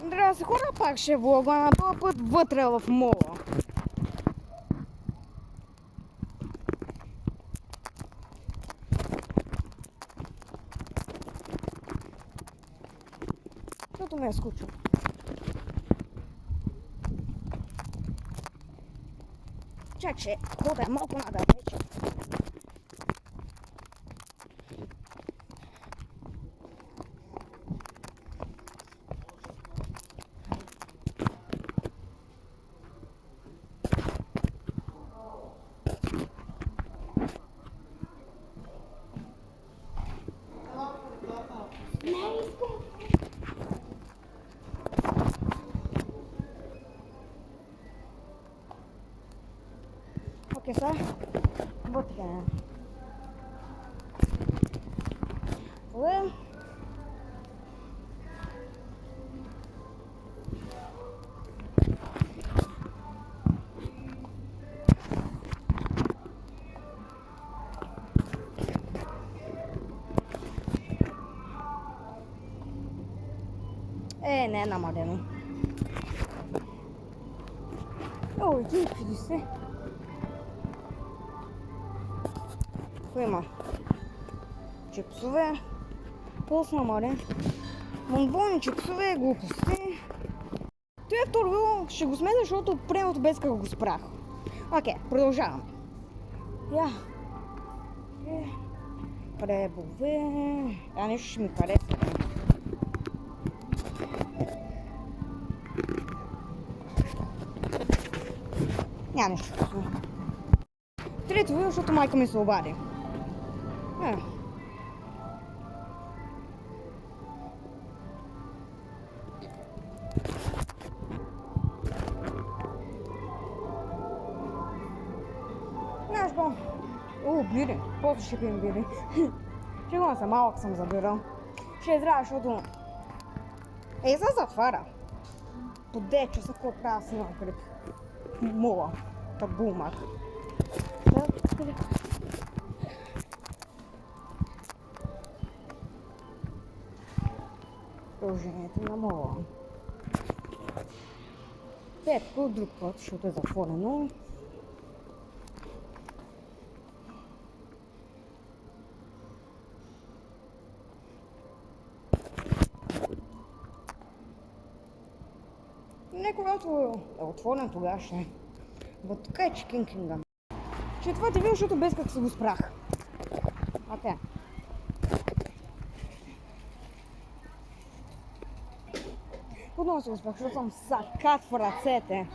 Здравейте хора, пак ще влога на този път вътре в мола. Защото ме е скучно. Чакай, хода е малко надалече. Окей, сега вътре. Добре. Не е намалено. Ой, види се. Какво има? Чипсове. Пулс намален. Монбони, чипсове, глупости. Това е второ видео, ще го сметна, защото предното без как го спрях. Окей, продължаваме. Я. Пребове. Нещо ще ми хареса. Няма нещо вкусно. Трето видео, защото майка ми се обади. Знаеш какво? Бири. После ще пием бири. Сигурно съм малък съм забирал. Ще е здраве, защото... се затваря. По 10 часа, какво правя си имам пред мола. Табумак. Продължението на мола. Петко, друг път, защото е затворено. Не, когато е отворен, тогава ще. Вот така е Chicken Kingdom. Четвърти видео, защото без как се го спрях. Окей. Отново се го спрях, защото съм сакат в ръцете.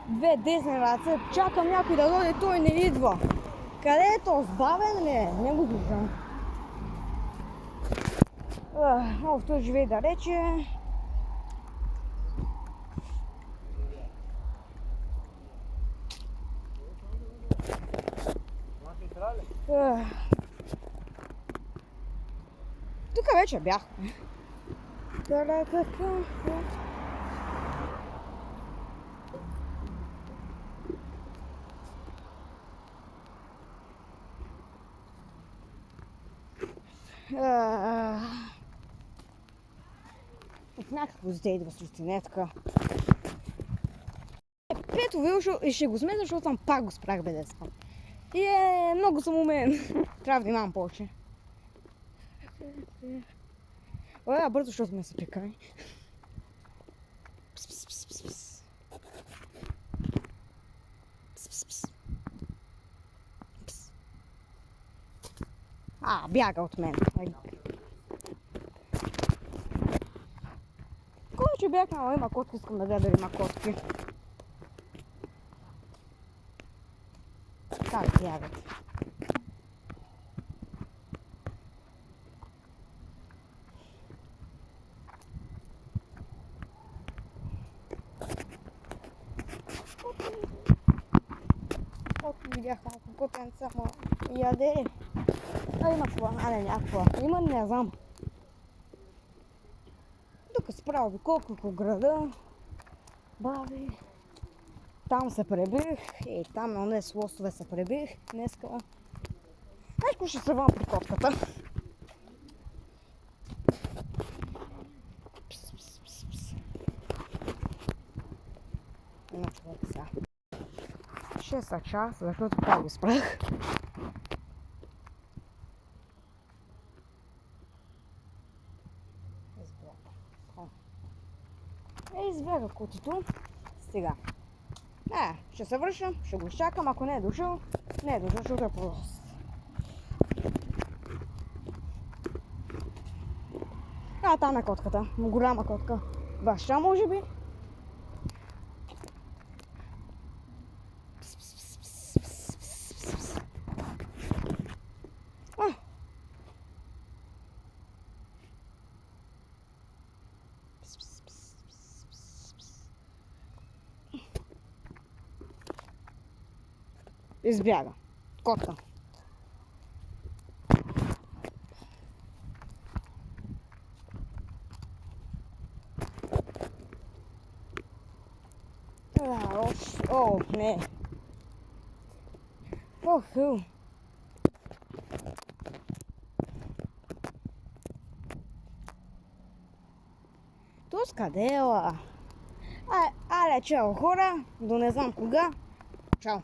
Две десни ръце, чакам някой да дойде, той не идва. Къде е то? Сбавен ли е? Не го виждам. Много той живее далече. Тук вече бях. От някакво дете идва с рутинетка. Пето видео и ще го сметна, защото съм пак го спрях бе деска. И много съм умен. Трябва да внимавам повече. Бързо, защото ме се прекай. Бяга от мен. Кой че бягнала, има котки, искам да гледа има котки. Как бягат? Видях малко котенца, ама яде. Има това, не някаква. Има, не знам. Тук справо колко града. Баби. Там се пребих. Там на тези лостове се пребих днеска. Знаеш какво ще се вам при котката? 6 час, защото пак го спрах. Избяга котито. Сега. Ще се върша, ще го изчакам, ако не е дошъл, защото е прост. Там е котката, голяма котка. Баща, може би? Избяга. Котка. О, не. Фу. Тус къде е, ла? Але, чао хора, до не знам кога. Чао.